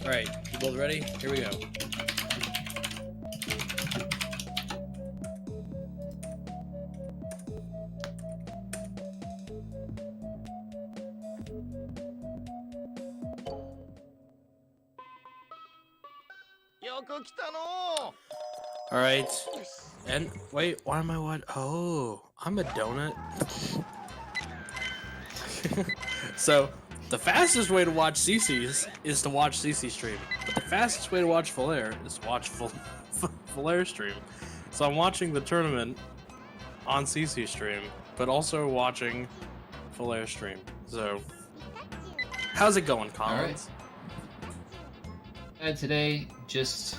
Alright, you both ready? Here we go. Alright. And wait, why am I what? Oh, I'm a donut. So, the fastest way to watch CC's is to watch CC stream. But the fastest way to watch Fullaire is to watch Fullaire stream. So I'm watching the tournament on CC stream, but also watching Fullaire stream. So, how's it going, Collins? Right. Today, just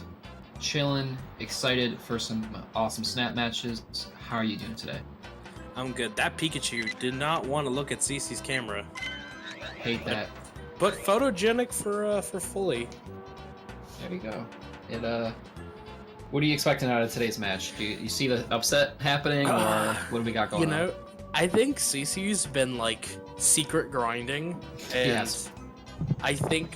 chilling, excited for some awesome snap matches. How are you doing today? I'm good. That Pikachu did not want to look at CC's camera. Hate that. But photogenic for Fully. There you go. What are you expecting out of today's match? Do you see the upset happening, or what do we got going on? You know, I think CC's been like secret grinding, and Yes. I think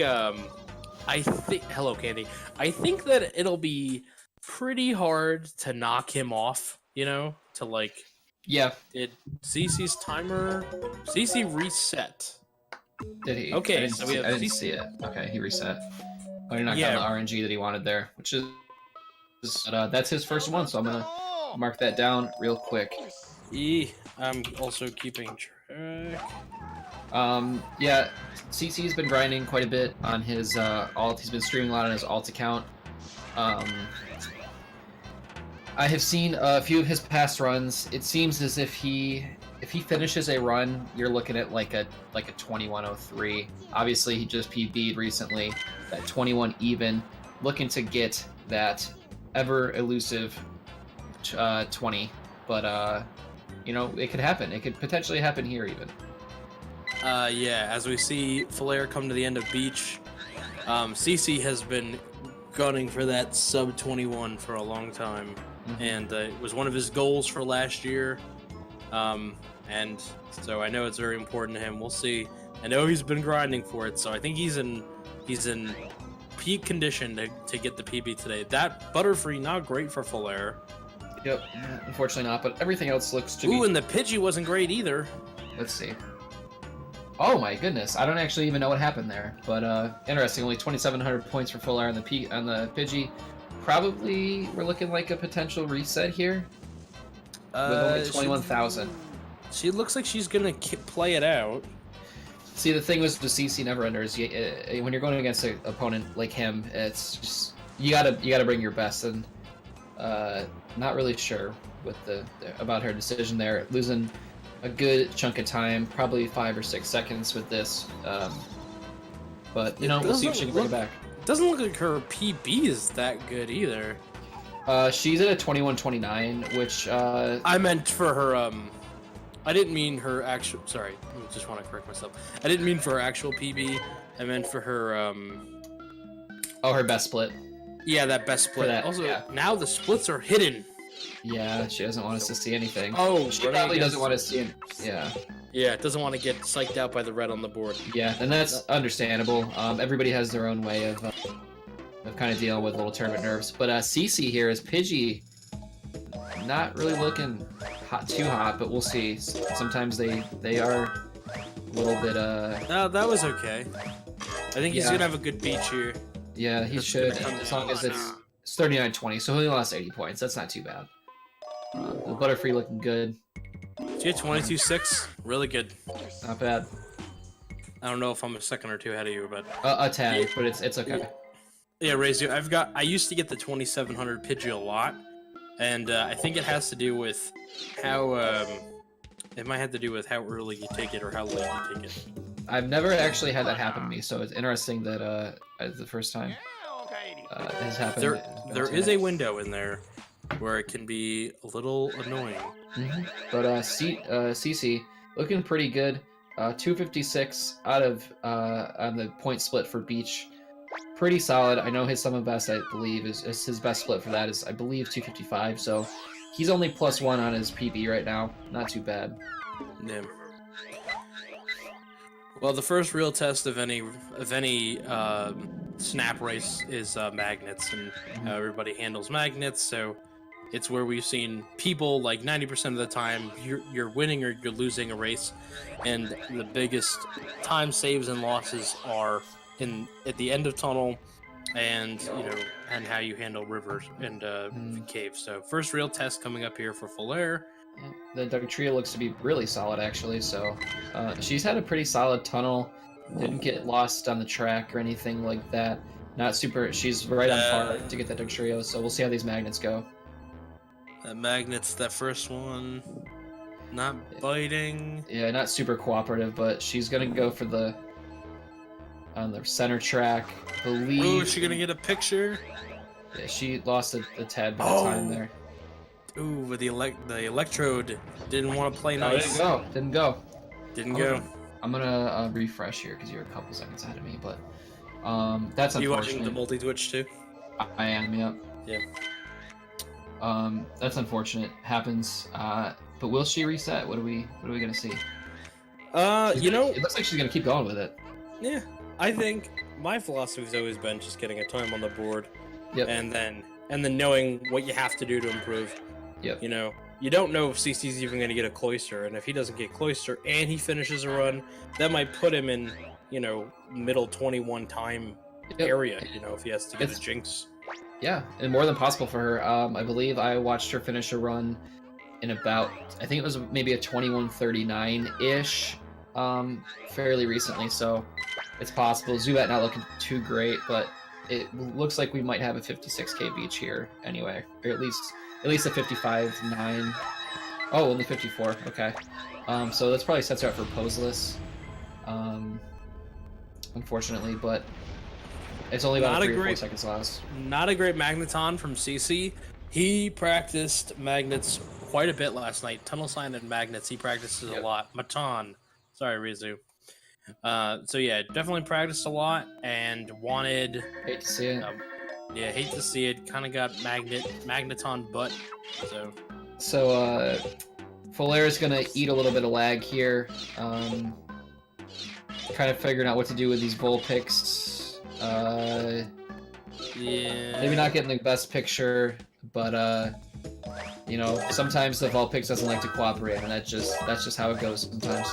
hello Candy. I think that it'll be pretty hard to knock him off. You know, to like. Yeah. Did CC's timer? CC reset. Did he? Okay, I didn't see it. Okay, he reset. Oh, you're not getting the RNG that he wanted there, which is that's his first one, so I'm gonna mark that down real quick. I'm also keeping track. Yeah, CC's been grinding quite a bit on his alt. He's been streaming a lot on his alt account. I have seen a few of his past runs. It seems as if if he finishes a run, you're looking at like a 21:03. Obviously, he just PB'd recently, that 21 even, looking to get that ever elusive 20. But you know, it could happen. It could potentially happen here even. Yeah, as we see Fullaire come to the end of Beach, CC has been gunning for that sub 21 for a long time. And it was one of his goals for last year, and so I know it's very important to him. We'll see. I know he's been grinding for it, so I think he's in peak condition to get the PB today. That Butterfree not great for Fullaire. Yep, unfortunately not, but everything else looks to be... Ooh, and the Pidgey wasn't great either. Let's see. Oh my goodness, I don't actually even know what happened there, but interesting. Only 2,700 points for Fullaire on the Pidgey. Probably we're looking like a potential reset here with only 21,000. She looks like she's gonna play it out. See, the thing with the CCNeverender is when you're going against an opponent like him, it's just you gotta bring your best, and not really sure with about her decision there, losing a good chunk of time, probably 5 or 6 seconds with this, but you know, we'll see if she can bring it back. Doesn't look like her PB is that good either. She's at a 21:29, which I meant for her I didn't mean her actual, sorry, I just want to correct myself. I didn't mean for her actual PB. I meant for her oh, her best split. Yeah, that best split. That, also, yeah. Now the splits are hidden. Yeah, she doesn't want us to see anything. Oh, she probably doesn't want to see it. Yeah. Yeah, it doesn't want to get psyched out by the red on the board. Yeah, and that's understandable. Everybody has their own way of kind of dealing with little tournament nerves. But CC here is Pidgey. Not really looking too hot, but we'll see. Sometimes they are a little bit No, that was okay. I think he's gonna have a good beach here. Yeah, he should, as long as it's 39-20, so he only lost 80 points. That's not too bad. The Butterfree looking good. She had 22.6, really good. Not bad. I don't know if I'm a second or two ahead of you, but a tad, but it's okay. Yeah, Razor, I used to get the 2700 Pidgey a lot, and I think it has to do with how it might have to do with how early you take it or how late you take it. I've never actually had that happen to me, so it's interesting that it's the first time it has happened. There is a window in there where it can be a little annoying. But CC looking pretty good. 256 out of on the point split for Beach. Pretty solid. I know his summon best, I believe, is his best split for that is, I believe, 255. So he's only +1 on his PB right now. Not too bad. Yeah. Well, the first real test of any snap race is magnets and how everybody handles magnets. So it's where we've seen people like 90% of the time you're winning or you're losing a race, and the biggest time saves and losses are at the end of tunnel, and and how you handle rivers and caves. So first real test coming up here for Fullaire. The Dugtrio looks to be really solid, actually. So she's had a pretty solid tunnel. Didn't get lost on the track or anything like that. Not super. She's right on par to get that Dugtrio. So we'll see how these magnets go. Magnets, that first one, not biting. Yeah, not super cooperative, but she's gonna go for the on the center track. Oh, is she gonna get a picture? Yeah, she lost a tad bit of time there. Ooh, but the electrode didn't want to play nice. Didn't go. I'm gonna refresh here because you're a couple seconds ahead of me, but that's unfortunate. You watching the multi-twitch too? I am, yep. Yeah. That's unfortunate. Happens. But will she reset? What are we gonna see? It looks like she's gonna keep going with it. Yeah, I think my philosophy's always been just getting a time on the board, and then knowing what you have to do to improve. Yep. You don't know if CC's even gonna get a cloister, and if he doesn't get cloister and he finishes a run, that might put him in middle 21 time area. If he has to get a jinx. Yeah, and more than possible for her. I believe I watched her finish a run in about, I think it was maybe a 21:39-ish, fairly recently, so it's possible. Zubat not looking too great, but it looks like we might have a 56k beach here anyway, or at least a 55.9. Oh, only 54, okay. So that's probably sets her up for poseless, unfortunately, but it's only about 3 or 4 seconds last. Not a great Magneton from CC. He practiced magnets quite a bit last night. Tunnel sign and magnets, he practices a lot. Matan. Sorry, Rizu. So yeah, definitely practiced a lot and wanted... Hate to see it. Hate to see it. Kind of got Magneton butt. So Fullaire is going to eat a little bit of lag here. Kind of figuring out what to do with these Vulpix. Maybe not getting the best picture, but sometimes the Vulpix doesn't like to cooperate, and that's just how it goes sometimes.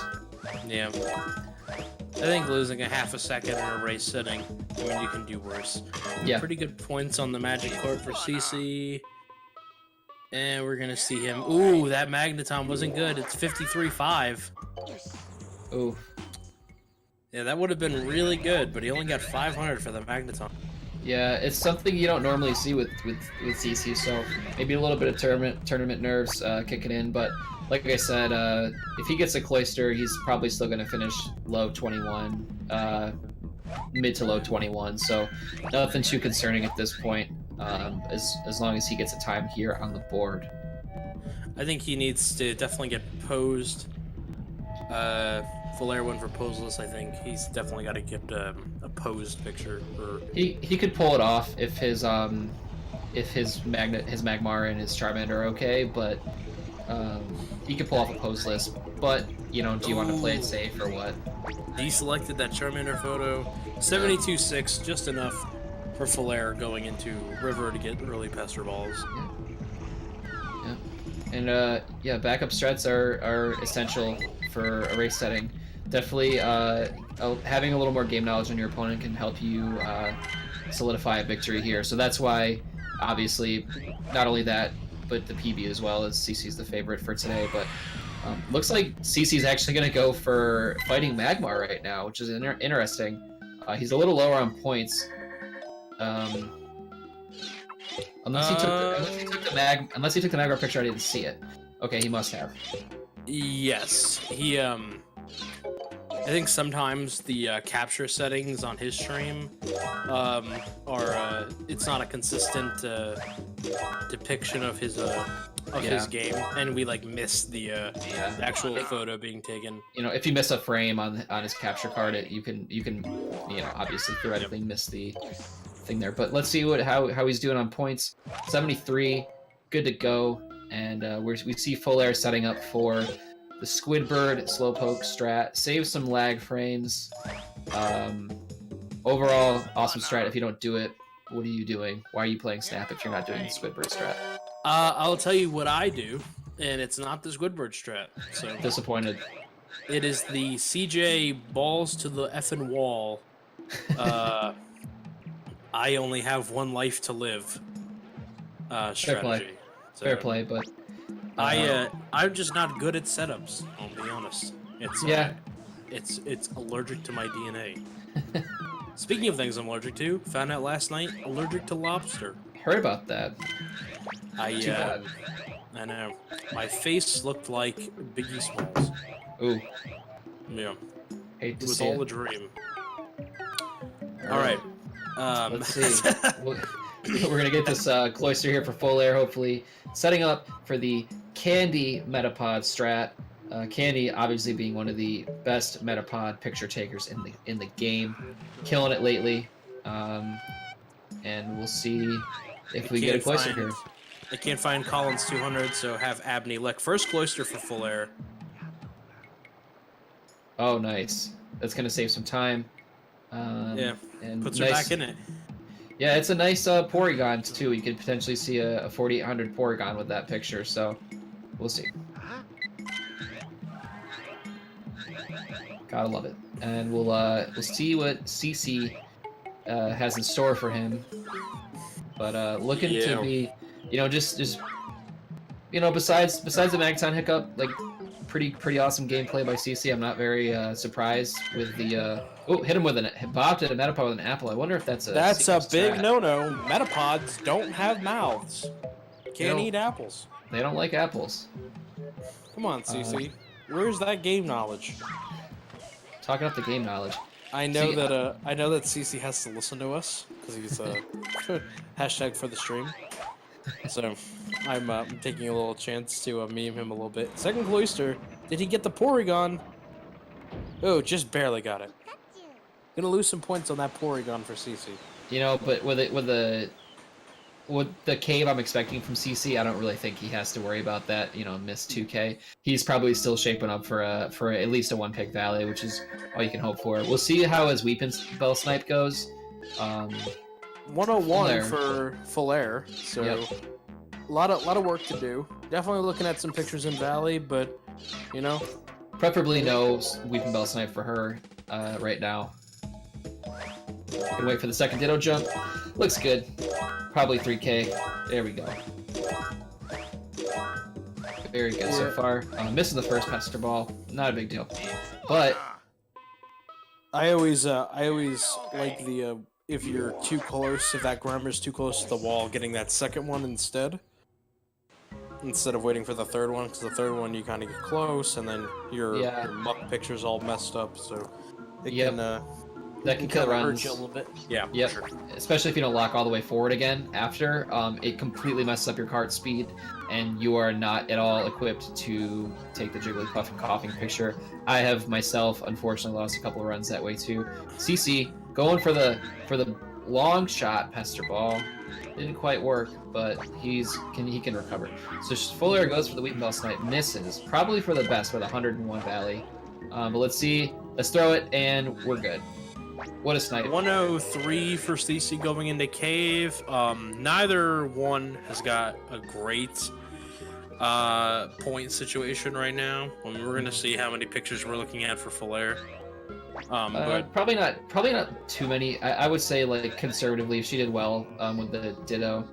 Yeah. I think losing a half a second in a race setting, you can do worse. Yeah. Pretty good points on the Magic Court for CC. And we're gonna see him. Ooh, that Magneton wasn't good. It's 53.5. Ooh. Yeah, that would have been really good, but he only got 500 for the Magneton. Yeah, it's something you don't normally see with CC, so maybe a little bit of tournament nerves kicking in, but like I said, if he gets a cloister, he's probably still going to finish low 21, mid to low 21, so nothing too concerning at this point, as long as he gets a time here on the board. I think he needs to definitely get posed. Fullaire went for poseless. I think he's definitely got to get a posed picture. He could pull it off if his Magmar and his Charmander are okay, but he could pull off a poseless. But do you want to play it safe or what? Deselected that Charmander photo. 72.6, just enough for Fullaire going into River to get early Pester Balls. Yeah. And backup strats are essential for a race setting. Definitely, having a little more game knowledge on your opponent can help you solidify a victory here. So that's why, obviously, not only that, but the PB as well, as CC's the favorite for today. But looks like CC's actually going to go for fighting Magmar right now, which is interesting. He's a little lower on points. Unless he took the Magmar picture, I didn't see it. Okay, he must have. Yes, he I think sometimes the capture settings on his stream are it's not a consistent depiction of his his game, and we miss the actual photo being taken. If you miss a frame on his capture card, you can obviously theoretically miss the thing there. But let's see how he's doing on points. 73, good to go, and we see Fullaire setting up for the Squidbird Slowpoke strat. Save some lag frames. Overall, awesome strat. If you don't do it, what are you doing? Why are you playing Snap if you're not doing Squidward strat? I'll tell you what I do, and it's not the Squidward strat. So Disappointed. it is the CJ balls to the effing wall. I only have one life to live. Strategy. Fair play, but I'm just not good at setups. I'll be honest. It's it's allergic to my DNA. Speaking of things I'm allergic to, found out last night allergic to lobster. Heard about that. Too bad. I know. My face looked like Biggie Smalls. Ooh. Yeah. Hate to It was see all it. a dream. All right. Let's see. We're gonna get this Cloyster here for Fullaire, hopefully, setting up for the Candy Metapod strat. Candy, obviously, being one of the best Metapod picture takers in the game, killing it lately. And we'll see if we get a Cloyster here. I can't find Collins 200, so have Abney Lek first Cloyster for Fullaire. Oh, nice. That's gonna save some time. Yeah, and puts her back in it. Yeah, it's a nice Porygon too. You could potentially see a 4800 Porygon with that picture, so we'll see. Gotta love it. And we'll see what CC has in store for him. But looking to be, just besides the Magneton hiccup, like pretty awesome gameplay by CC. I'm not very surprised with the hit him with bopped at a Metapod with an apple. I wonder if that's a big strat. no-no. Metapods don't have mouths. Can't eat apples. They don't like apples. Come on, CC. Where's that game knowledge? Talking up the game knowledge. I know that CC has to listen to us because he's hashtag for the stream. So I'm taking a little chance to meme him a little bit. Second Cloyster, did he get the Porygon? Oh, just barely got it. Gonna lose some points on that Porygon for CC. But with the cave I'm expecting from CC, I don't really think he has to worry about that. Miss 2K. He's probably still shaping up for at least a 1-pick Valley, which is all you can hope for. We'll see how his Weeping Bell Snipe goes. 101 for Fullaire, so yep. a lot of work to do. Definitely looking at some pictures in Valley, but preferably no Weeping Bell Snipe for her right now. Gonna wait for the second Ditto jump. Looks good. Probably 3K. There we go. Very good so far. Missing the first Pester Ball. Not a big deal. But I always like the if you're too close, if that Grammar's too close to the wall, getting that second one instead of waiting for the third one, because the third one you kind of get close and then your muck picture's all messed up, so it can kill runs. Hurt you a little bit. Yeah. Yep. Sure. Especially if you don't lock all the way forward again after. It completely messes up your cart speed, and you are not at all equipped to take the Jigglypuff and Coughing picture. I have myself, unfortunately, lost a couple of runs that way too. CC going for the long shot Pester Ball. Didn't quite work, but he can recover. So Fullaire goes for the Weeping Bell Snipe, misses, probably for the best with 101 Valley. But let's see. Let's throw it, and we're good. What a snipe. 103 for CC going into cave. Neither one has got a great point situation right now. We're going to see how many pictures we're looking at for Fullaire. But probably not too many. I would say, like, conservatively, if she did well with the Ditto,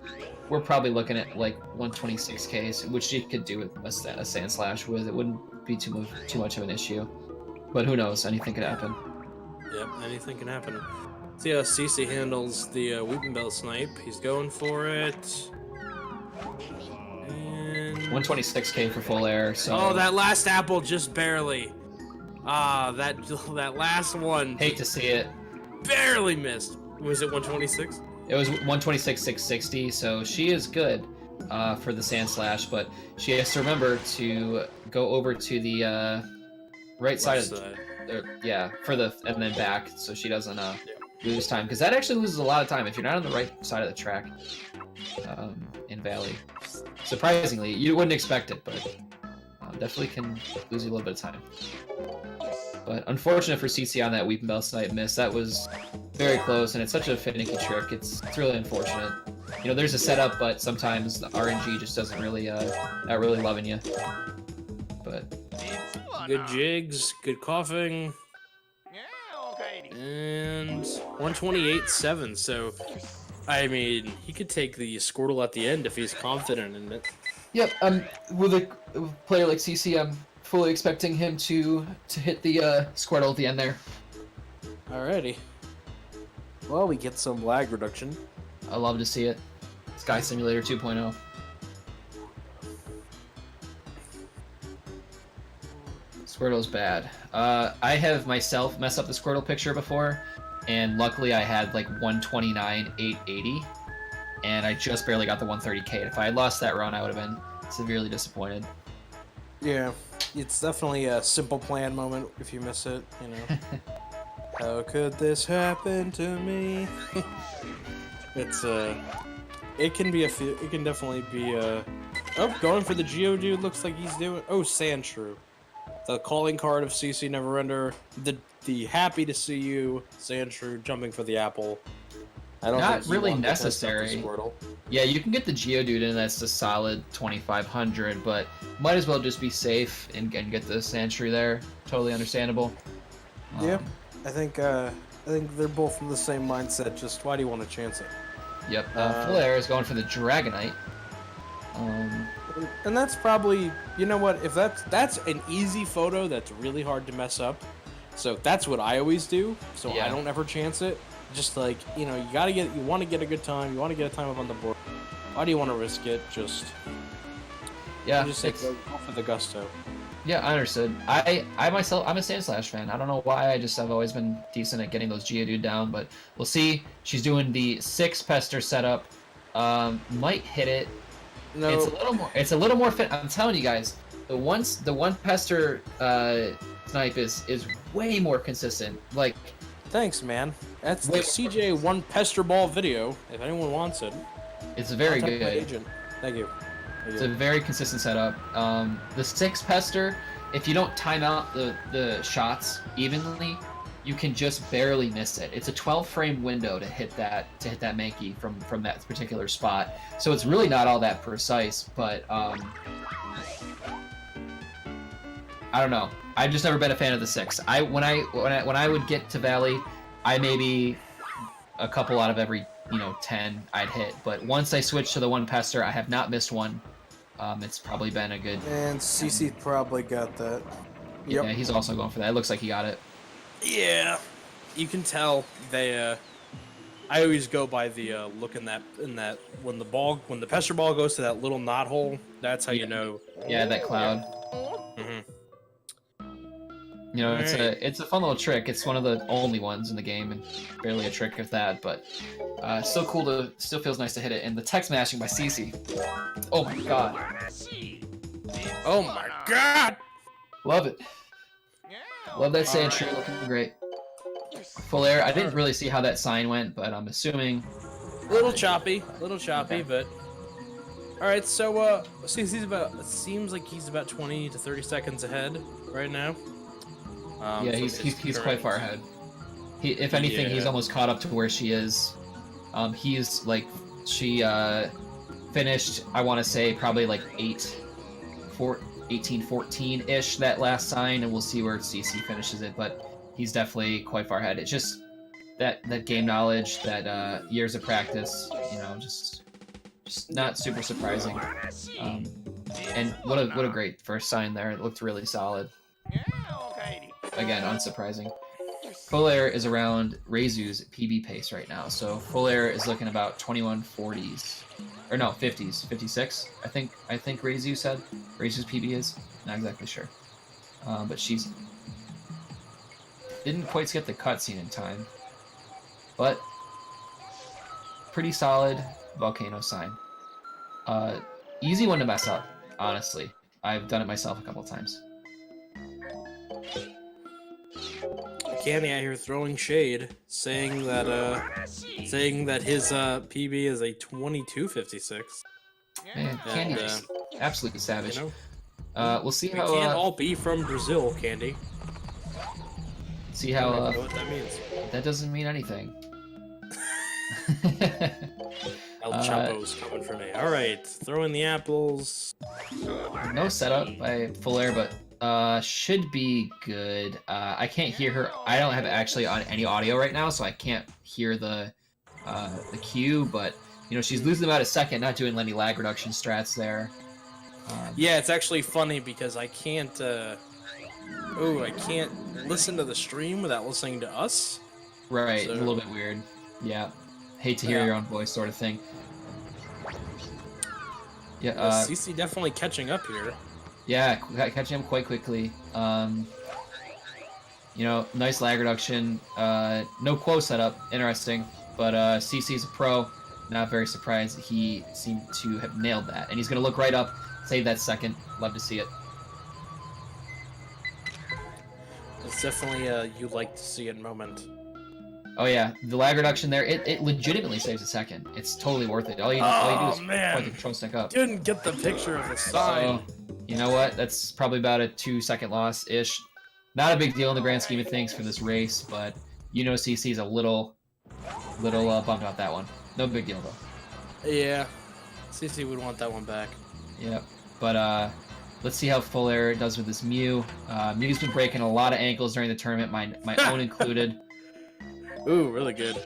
we're probably looking at like 126Ks, which she could do with a Sand Slash with. It wouldn't be too much of an issue. But who knows? Anything could happen. Yep, anything can happen. See how CC handles the Weeping Bell Snipe. He's going for it. And 126K for Fullaire. So. Oh, that last apple just barely. That last one. Hate to see it. Barely missed. Was it 126? It was 126,660. So she is good for the Sand Slash, but she has to remember to go over to the right side of the. And then back, so she doesn't lose time, because that actually loses a lot of time if you're not on the right side of the track in Valley. Surprisingly, you wouldn't expect it, but definitely can lose you a little bit of time. But unfortunate for CC on that Weeping Bell snipe miss. That was very close, and it's such a finicky trick. It's really unfortunate. You know, there's a setup, but sometimes the RNG just doesn't really, not really loving you. But good jigs, good coughing, and 128.7. So, I mean, he could take the Squirtle at the end if he's confident in it. Yep, with a player like CC, I'm fully expecting him to hit the Squirtle at the end there. Alrighty. Well, we get some lag reduction. I love to see it. Sky Simulator 2.0. Squirtle's bad. I have myself messed up the Squirtle picture before, and luckily I had like 129,880, and I just barely got the 130k. If I had lost that run, I would have been severely disappointed. Yeah, it's definitely a simple plan moment if you miss it, you know. How could this happen to me? It's it can definitely be oh, going for the Geodude. Looks like he's doing. Oh, Sandshrew, the calling card of CCNeverender. The happy to see you, Sandshrew, jumping for the apple. I don't Not think really necessary. Yeah, you can get the Geodude in. That's a solid 2,500, but might as well just be safe and get the Sandshrew there. Totally understandable. Yeah, I think they're both in the same mindset. Just why do you want to chance it? Yep. Fullaire is going for the Dragonite. And that's probably, you know what? If that's an easy photo, that's really hard to mess up. So that's what I always do. So Yeah. I don't ever chance it. Just like, you know, you want to get a good time. You want to get a time up on the board. Why do you want to risk it? Just Yeah. just like, go for the gusto. Yeah, I understood. I myself, I'm a Sandslash fan. I don't know why. I've always been decent at getting those Geodude down, but we'll see. She's doing the 6 Pester setup. Might hit it. No, It's a little more fit. I'm telling you guys, the one Pester snipe is way more consistent. Like, thanks, man. That's the CJ one Pester Ball video. If anyone wants it, it's very contact my good. agent. Thank you. It's a very consistent setup. The 6 Pester, if you don't time out the shots evenly, you can just barely miss it. It's a 12-frame window to hit that Mankey from that particular spot. So it's really not all that precise, but I don't know. I've just never been a fan of the 6. When I would get to Valley, I maybe a couple out of every 10 I'd hit. But once I switched to the 1 Pester, I have not missed one. It's probably been a good. And CC probably got that. Yep. Yeah, he's also going for that. It looks like he got it. Yeah, you can tell they. I always go by the look in that when the Pester Ball goes to that little knot hole. That's how you know. Yeah, that cloud. You know, it's a fun little trick. It's one of the only ones in the game, and barely a trick of that. But still cool still feels nice to hit it. And the text mashing by CC. Oh my god. Oh my god. Love it. Love that Sandshrew, looking great. Fullaire, I didn't really see how that sign went, but I'm assuming. A little choppy, okay. But. All right, so CC's it seems like he's about 20 to 30 seconds ahead right now. Yeah, he's quite far ahead. If anything, he's almost caught up to where she is. He's like, she finished, I want to say, probably like 18-14-ish that last sign, and we'll see where CC finishes it, but he's definitely quite far ahead. It's just that game knowledge, that years of practice, just not super surprising. And what a great first sign there. It looked really solid. Again, unsurprising. Fullaire is around Reizu's PB pace right now, so Fullaire is looking about 2140s, or no, 50s, 56. I think Reizu said Reizu's PB is. Not exactly sure, but she's didn't quite get the cutscene in time, but pretty solid volcano sign. Easy one to mess up, honestly. I've done it myself a couple times. Candy out here throwing shade, saying that his PB is a 2256. Man, Candy is absolutely savage. You know, we'll see we how. can't all be from Brazil, Candy. See I how don't know what that means. that doesn't mean anything. El Chapo's coming for me. All right, throw in the apples. No setup by Fullaire, but should be good. I can't hear her. I don't have actually on any audio right now, so I can't hear the cue. But you know, she's losing about a second, not doing any lag reduction strats there. Yeah, it's actually funny because I can't. I can't listen to the stream without listening to us. Right, So, a little bit weird. Yeah, hate to hear your own voice, sort of thing. Yeah, CC definitely catching up here. Yeah, catching up quite quickly. You know, nice lag reduction. No quo setup, interesting. But CC's a pro. Not very surprised. He seemed to have nailed that, and he's gonna look right up, save that second. Love to see it. It's definitely a you like to see it moment. Oh yeah, the lag reduction there, it legitimately saves a second. It's totally worth it. All you do is point the control stick up. Didn't get the picture of the sign. So, you know what? That's probably about a 2-second loss-ish. Not a big deal in the grand scheme of things for this race, but you know CC's a little bummed out that one. No big deal though. Yeah, CC would want that one back. Yep. But let's see how Fullaire does with this Mew. Mew's been breaking a lot of ankles during the tournament, my own included. Ooh, really good.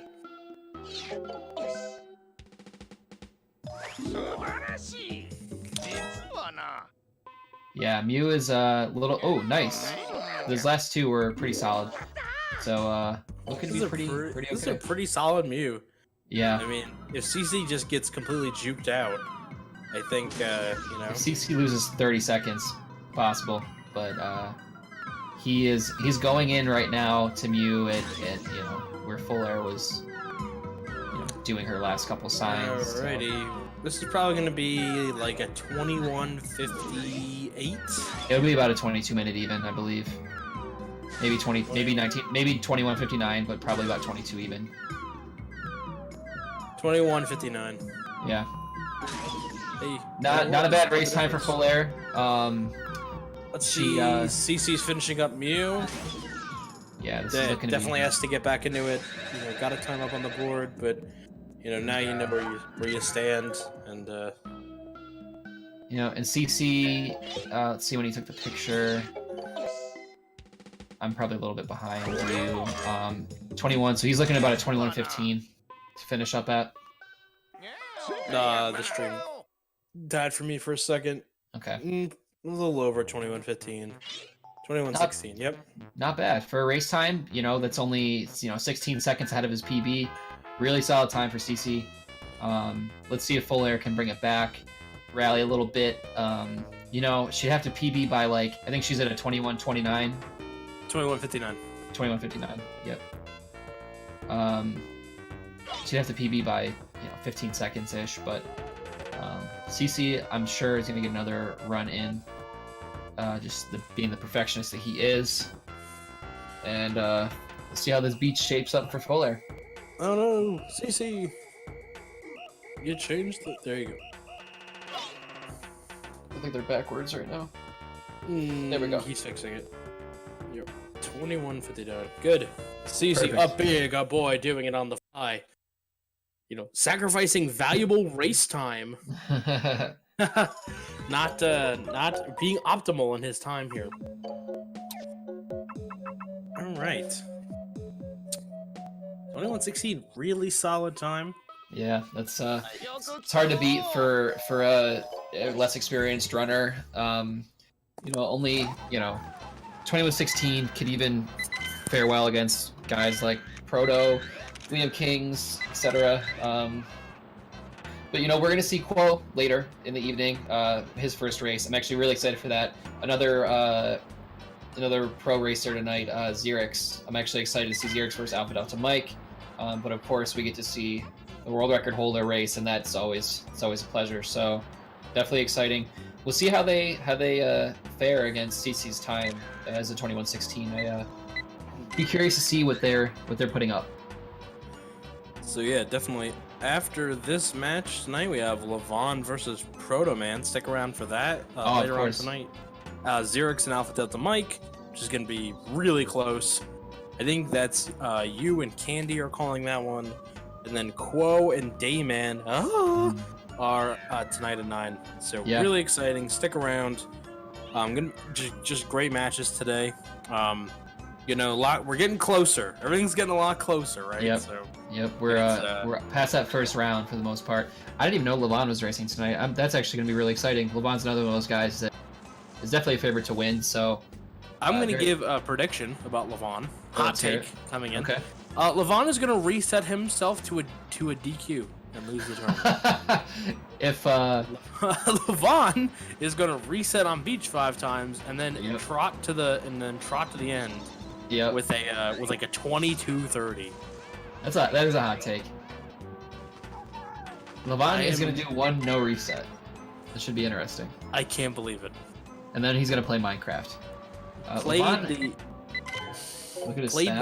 Yeah, Mew is a little. Oh, nice. Those last two were pretty solid. So looking to be pretty okay. This is a pretty solid Mew. Yeah. I mean, if CC just gets completely juked out, I think you know. If CC loses 30 seconds, possible, but he's going in right now to Mew at you know where Fullaire was doing her last couple signs. Alrighty. So. This is probably going to be like a 21:58. It'll be about a 22-minute even, I believe. Maybe 20, maybe 19, maybe 21:59, but probably about 22 even. 21:59. Yeah. Hey, not a bad race time for Fullaire. Let's see. CC's finishing up Mew. Yeah, this is looking definitely has to get back into it. You know, got a time up on the board, but you know now you know where you stand, and you know, and CC. Let's see when he took the picture. I'm probably a little bit behind you. 21, so he's looking at about a 21:15 to finish up at. The stream died for me for a second. Okay. A little over 21:15. 21:16. Yep. Not bad for a race time. You know, that's only 16 seconds ahead of his PB. Really solid time for CC. Let's see if Fullaire can bring it back, rally a little bit. You know, she'd have to PB by I think she's at a 21:29. 21:59. 21:59. Yep. She'd have to PB by 15 seconds ish, but CC I'm sure is gonna get another run in. Just being the perfectionist that he is, and let's see how this beach shapes up for Fullaire. Oh no, CC! You changed the. There you go. I think they're backwards right now. There we go. He's fixing it. Yep. 21:59. Good. CC Perfect. up big, a boy doing it on the fly. You know, sacrificing valuable race time. not being optimal in his time here. All right. 21:16, really solid time. Yeah, that's it's hard to beat for a less experienced runner. Only 21:16 could even fare well against guys like Proto, Liam Kings, etc. But we're gonna see Quo later in the evening, his first race. I'm actually really excited for that. Another pro racer tonight, Xerix. I'm actually excited to see Xerix versus Alpha Delta Mike. But of course, we get to see the world record holder race, and that's always a pleasure. So definitely exciting. We'll see how they fare against CC's time as a 21:16. I be curious to see what they're putting up. So yeah, definitely. After this match tonight, we have Levon versus Proto Man. Stick around for that later on tonight. Xerix and Alpha Delta Mike, which is going to be really close. I think that's you and Candy are calling that one, and then Quo and Dayman are tonight at 9. So really exciting. Stick around. Gonna just great matches today. You know, we're getting closer. Everything's getting a lot closer, right? Yep. So, we're past that first round for the most part. I didn't even know Levon was racing tonight. That's actually gonna be really exciting. Levon's another one of those guys that is definitely a favorite to win. So I'm gonna give a prediction about Levon. Hot take coming in. Okay. Levon is gonna reset himself to a DQ and lose the tournament. If Levon is gonna reset on beach 5 times and then trot to the end. Yep. With like a 22-30. That is a hot take. Levon is gonna do one no reset. That should be interesting. I can't believe it. And then he's gonna play Minecraft. Played Levon, look at his stat.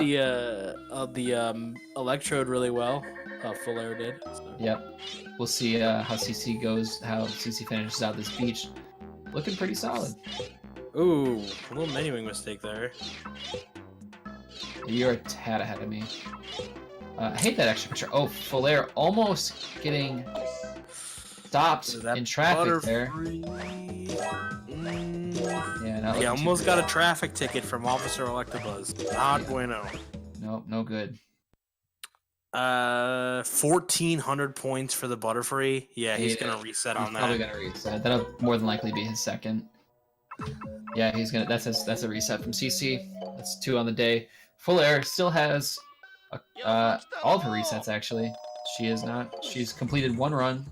the electrode really well. Fullaire did. So. Yep. We'll see how CC goes. How CC finishes out this beach. Looking pretty solid. Ooh, a little menuing mistake there. You're a tad ahead of me. I hate that extra picture. Oh, Fullaire almost getting stopped in traffic there. Yeah, he almost got a traffic ticket from Officer Electabuzz. Not bueno. Nope, no good. 1,400 points for the Butterfree. Yeah, he's gonna reset on that. Probably gonna reset. That'll more than likely be his second. Yeah, he's gonna. That's a reset from CC. That's 2 on the day. Fullaire still has all of her resets actually. She is not. She's completed 1 run,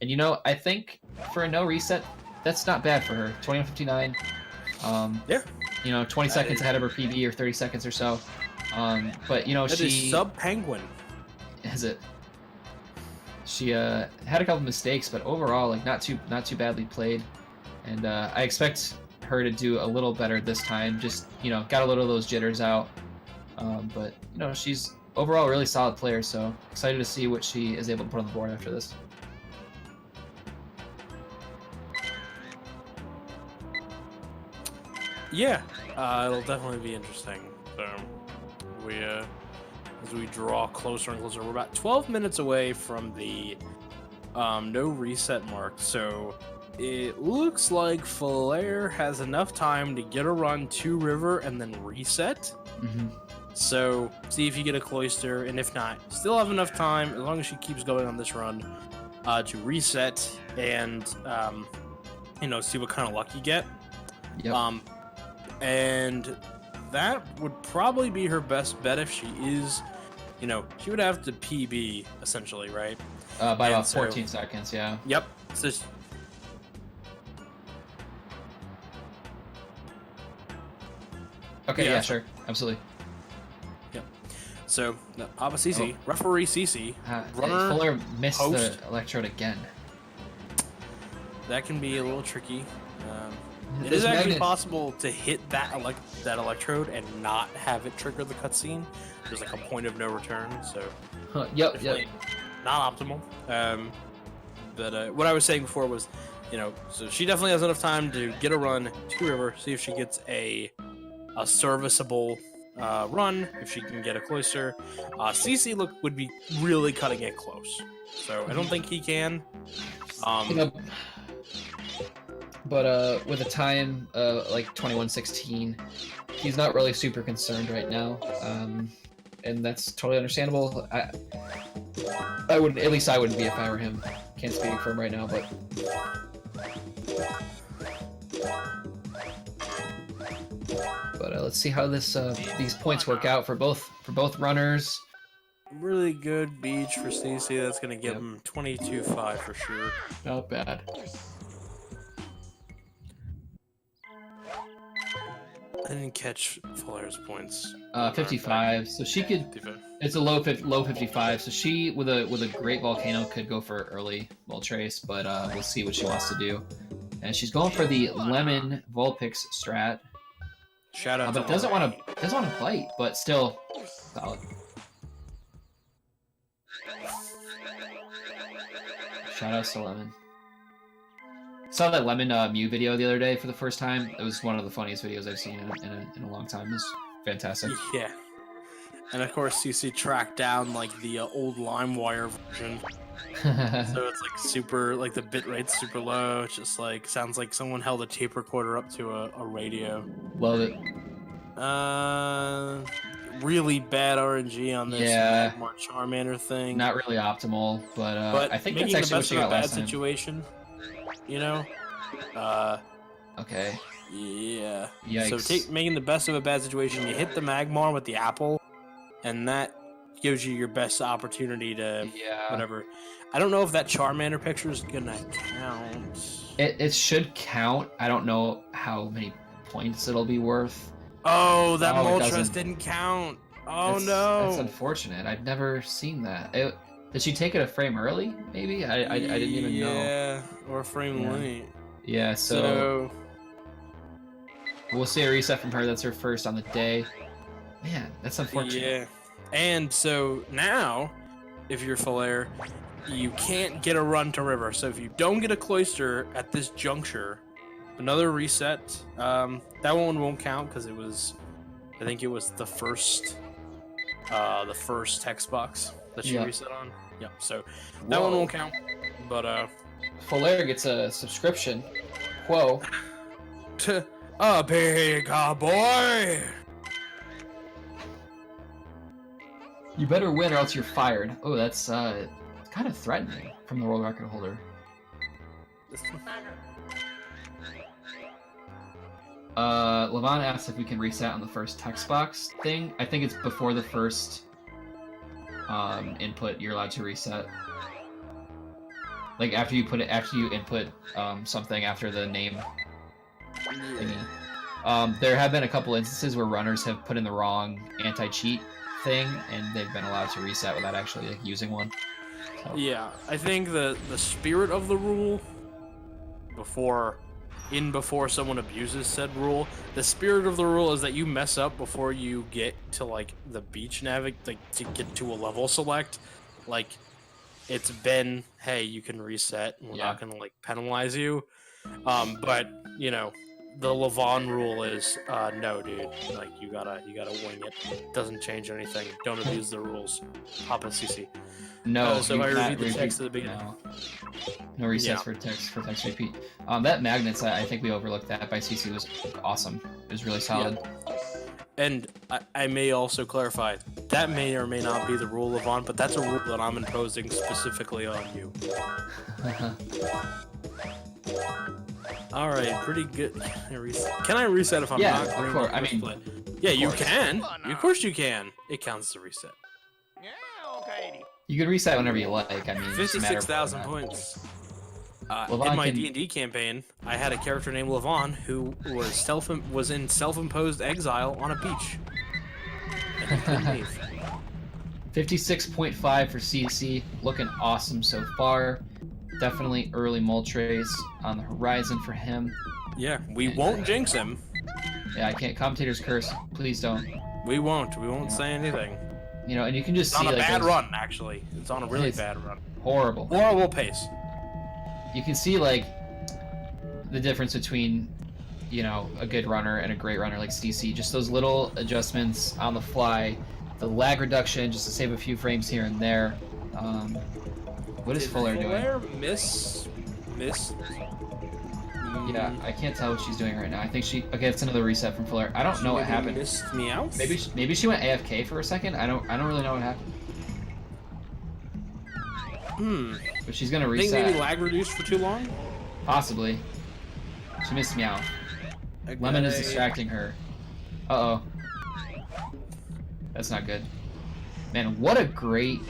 and you know I think for a no reset, that's not bad for her. 21:59. Yeah. You know, 20 seconds ahead of her PB or 30 seconds or so. But you know that she is sub Penguin. Is it? She had a couple mistakes, but overall, like not too badly played. And I expect her to do a little better this time. Just got a little of those jitters out. But she's overall a really solid player. So excited to see what she is able to put on the board after this. Yeah, it'll definitely be interesting. So as we draw closer and closer, we're about 12 minutes away from the no reset mark. So it looks like Fullaire has enough time to get a run to river and then reset. So see if you get a cloister, and if not, still have enough time as long as she keeps going on this run to reset and see what kind of luck you get. Yep. And that would probably be her best bet if she is, she would have to PB essentially, right? By about 14 seconds, yeah. Yep. So okay, yeah, sure, absolutely. Yep. So Papa CC, referee CC, runner. Fullaire missed the electrode again. That can be a little tricky. It is actually possible to hit that electrode and not have it trigger the cutscene. There's like a point of no return, so yep. Not optimal. But what I was saying before was, so she definitely has enough time to get a run to river, see if she gets a serviceable run, if she can get a cloister. CC would be really cutting it close, so I don't think he can. But with a time like 21:16, he's not really super concerned right now, and that's totally understandable. I wouldn't, at least I wouldn't be if I were him. Can't speak for him right now, but let's see how these points work out for both runners. Really good beach for CC. That's gonna give him 22.5 for sure. Not bad. I didn't catch Fullaire's points. 55. So she could. 55. It's a low 55. So she with a great volcano could go for early Moltres, but we'll see what she wants to do. And she's going for the lemon Vulpix strat. Shout out. But doesn't want to bite, but still solid. Shout out to Lemon. Saw that Lemon Mew video the other day for the first time. It was one of the funniest videos I've seen in a long time. It was fantastic. Yeah, And of course, CC tracked down like the old LimeWire version. So it's like super, like the bit rate's super low. It's just like sounds like someone held a tape recorder up to a radio. Love it. Really bad RNG on this Magmar Charmander thing. Not really optimal, but I think that's making actually the what best you of a got bad last time. situation. You know. Okay. Yeah. Yikes. So making the best of a bad situation. You hit the Magmar with the apple, and that gives you your best opportunity to whatever. I don't know if that Charmander picture is gonna count. It should count. I don't know how many points it'll be worth. Oh, that Moltres didn't count. Oh no. That's unfortunate. I've never seen that. Did she take it a frame early? Maybe I didn't even know. Yeah, or a frame late. Yeah. So we'll see a reset from her. That's her first on the day. Man, that's unfortunate. Yeah. And so now, if you're Fullaire, you can't get a run to river. So if you don't get a cloister at this juncture, another reset. That one won't count because it was, I think it was the first text box that you reset on. Yeah. So that one won't count. But Fullaire gets a subscription. Whoa. To a big boy. You better win or else you're fired. Oh, that's kind of threatening from the world record holder. Levon asks if we can reset on the first text box thing. I think it's before the first input you're allowed to reset. Like after you input something after the name thingy. There have been a couple instances where runners have put in the wrong anti-cheat thing and they've been allowed to reset without actually like using one. So. Yeah, I think the spirit of the rule before someone abuses said rule, the spirit of the rule is that you mess up before you get to like the beach to get to a level select. Like it's been, hey, you can reset. We're not gonna like penalize you. But you know, the Levon rule is no, dude. Like you gotta wing it. It doesn't change anything. Don't abuse the rules. Papa CC. No. So if I repeat the text at the beginning. No resets for text repeat. That magnets, I think we overlooked that by CC was awesome. It was really solid. Yeah. And I may also clarify, that may or may not be the rule of on, but that's a rule that I'm imposing specifically on you. All right, pretty good. Can I reset if I'm not green? Of course. I mean, yeah, you can. Of course you can. It counts as a reset. You can reset whenever you like. I mean, 56,000 points. In my D&D campaign, I had a character named Levon who was in self-imposed exile on a beach. 56.5 for CC, looking awesome so far. Definitely early Moltres on the horizon for him. Yeah, we won't jinx him. Yeah, I can't. Commentator's curse. Please don't. We won't say anything. You know, and you can just see on a like bad run, actually. It's on a really bad run. Horrible. Horrible pace. You can see like the difference between, you know, a good runner and a great runner like CC. Just those little adjustments on the fly, the lag reduction, just to save a few frames here and there. What is Fullaire doing? Fullaire miss? Yeah, I can't tell what she's doing right now. I think she. Okay, it's another reset from Fullaire. I don't know what happened. Missed me out. Maybe she went AFK for a second. I don't really know what happened. But she's gonna reset. Think maybe lag reduced for too long? Possibly. She missed me out. Okay. Lemon is distracting her. Uh-oh. That's not good. Man, what a great...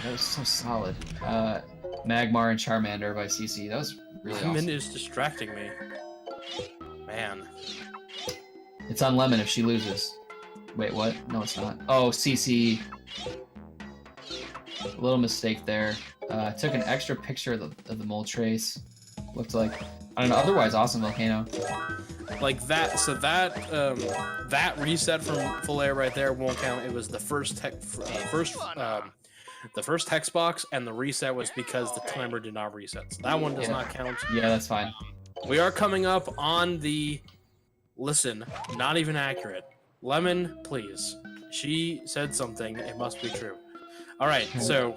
That was so solid. Magmar and Charmander by CC. That was really awesome. Lemon is distracting me. Man. It's on Lemon if she loses. Wait, what? No, it's not. Oh, CC. A little mistake there. Took an extra picture of the Moltres. Looked like on an otherwise awesome volcano. Like that, so that that reset from Fullaire right there won't count. It was the first text box, and the reset was because the timer did not reset. So that one does not count. Yeah, that's fine. We are coming up on the... Listen, not even accurate. Lemon, please. She said something. It must be true. All right, so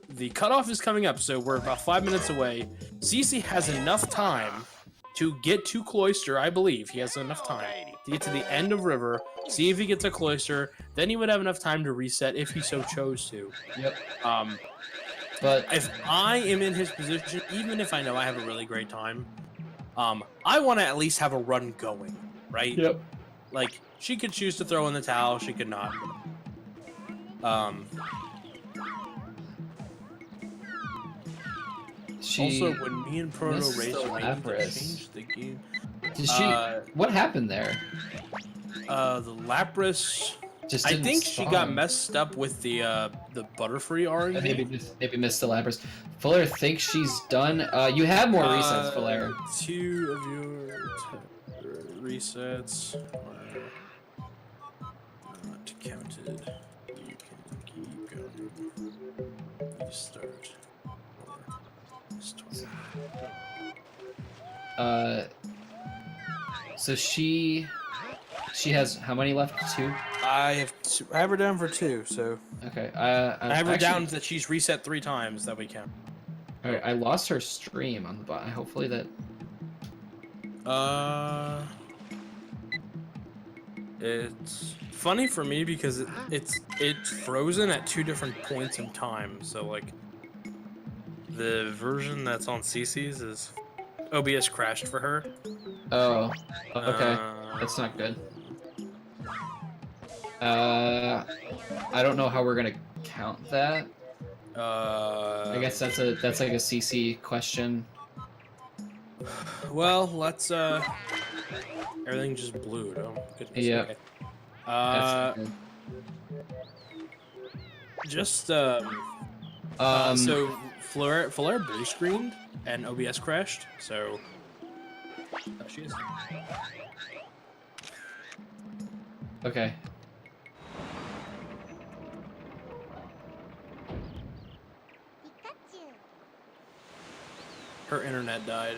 the cutoff is coming up, so we're about 5 minutes away. CC has enough time to get to Cloister, I believe. He has enough time to get to the end of River, see if he gets a Cloister. Then he would have enough time to reset if he so chose to. Yep. But if I am in his position, even if I know I have a really great time, I want to at least have a run going, right? Yep. Like, she could choose to throw in the towel, she could not. Also, when me and Proto raced, changed the game. Did she? What happened there? The Lapras. Just I think she got messed up with the Butterfree RNG. Maybe missed the Lapras. Fullaire thinks she's done. You have more resets, Fullaire. 2 of your resets are not counted. You can keep going. You start. So she has how many left? 2. I have her down for 2. So okay. I have her down that she's reset 3 times that we count. All right. I lost her stream on the bot. Hopefully that. It's funny for me because it's frozen at 2 different points in time. So like, the version that's on CC's is OBS crashed for her. Oh, okay. That's not good. I don't know how we're gonna count that. I guess that's like a CC question. Well, let's everything just blew. Oh goodness. Yeah. Okay. Just so Fullaire blue screened and OBS crashed. So she is. Okay. Her internet died.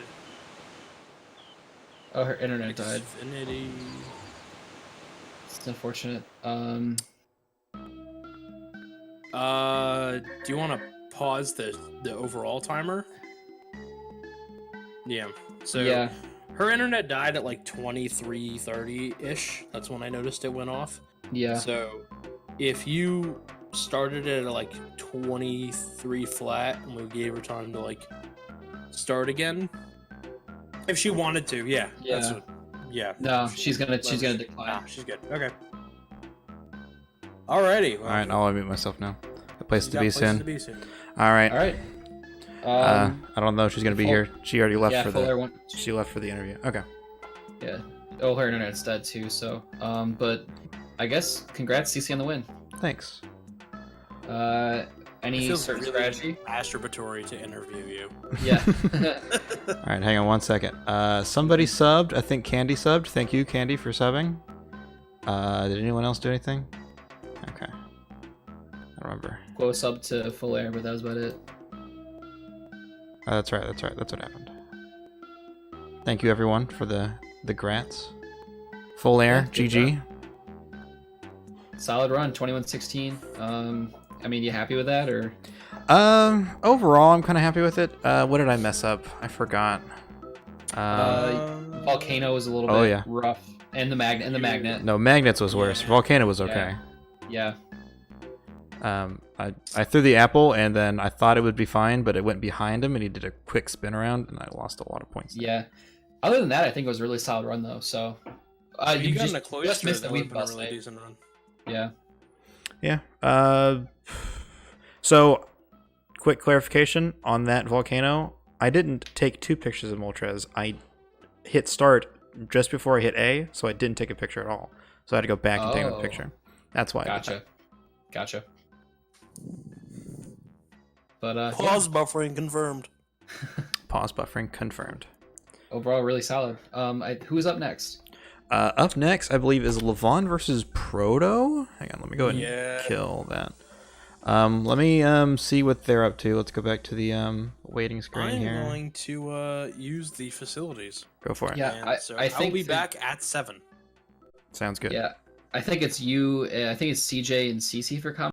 Oh, her internet died. Infinity. It's unfortunate. Do you want to pause the overall timer? Yeah. So yeah. Her internet died at like 23:30-ish. That's when I noticed it went off. Yeah. So if you started it at like 23 flat and we gave her time to like start again, if she wanted to, yeah. That's what, yeah. No, she's gonna decline. Nah, she's good. Okay. Alrighty. Well, all right, I'll unmute myself now. The place to be soon. All right. I don't know if she's gonna be here. She already left for the. She left for the interview. Okay. Yeah. Oh, her internet's dead too. So, but I guess congrats, CC, on the win. Thanks. Any certain strategy? Masturbatory to interview you. Yeah. All right, hang on 1 second. Somebody subbed. I think Candy subbed. Thank you, Candy, for subbing. Did anyone else do anything? Okay. I don't remember. Go sub to Fullaire, but that was about it. That's right. That's what happened. Thank you, everyone, for the grats. Fullaire, GG. Solid run, 21-16. I mean, you happy with that, or? Overall, I'm kind of happy with it. What did I mess up? I forgot. Volcano was a little bit rough, and the magnet. No, magnets was worse. Volcano was okay. Yeah. I threw the apple, and then I thought it would be fine, but it went behind him, and he did a quick spin around, and I lost a lot of points. Yeah. Other than that, I think it was a really solid run, though. So, you got in a close missed the weed bust. Really decent run. Yeah. Yeah. So, quick clarification on that volcano. I didn't take 2 pictures of Moltres. I hit start just before I hit A, so I didn't take a picture at all. So I had to go back and take a picture. That's why. Gotcha. But pause buffering confirmed. Pause buffering confirmed. Overall, really solid. Who's up next? Up next, I believe, is Levon versus Proto. Hang on, let me go ahead and kill that. Let me see what they're up to. Let's go back to the waiting screen here. I'm going to use the facilities. Go for it. Yeah, I'll be back at 7. Sounds good. Yeah, I think it's you. I think it's CJ and CC for comment.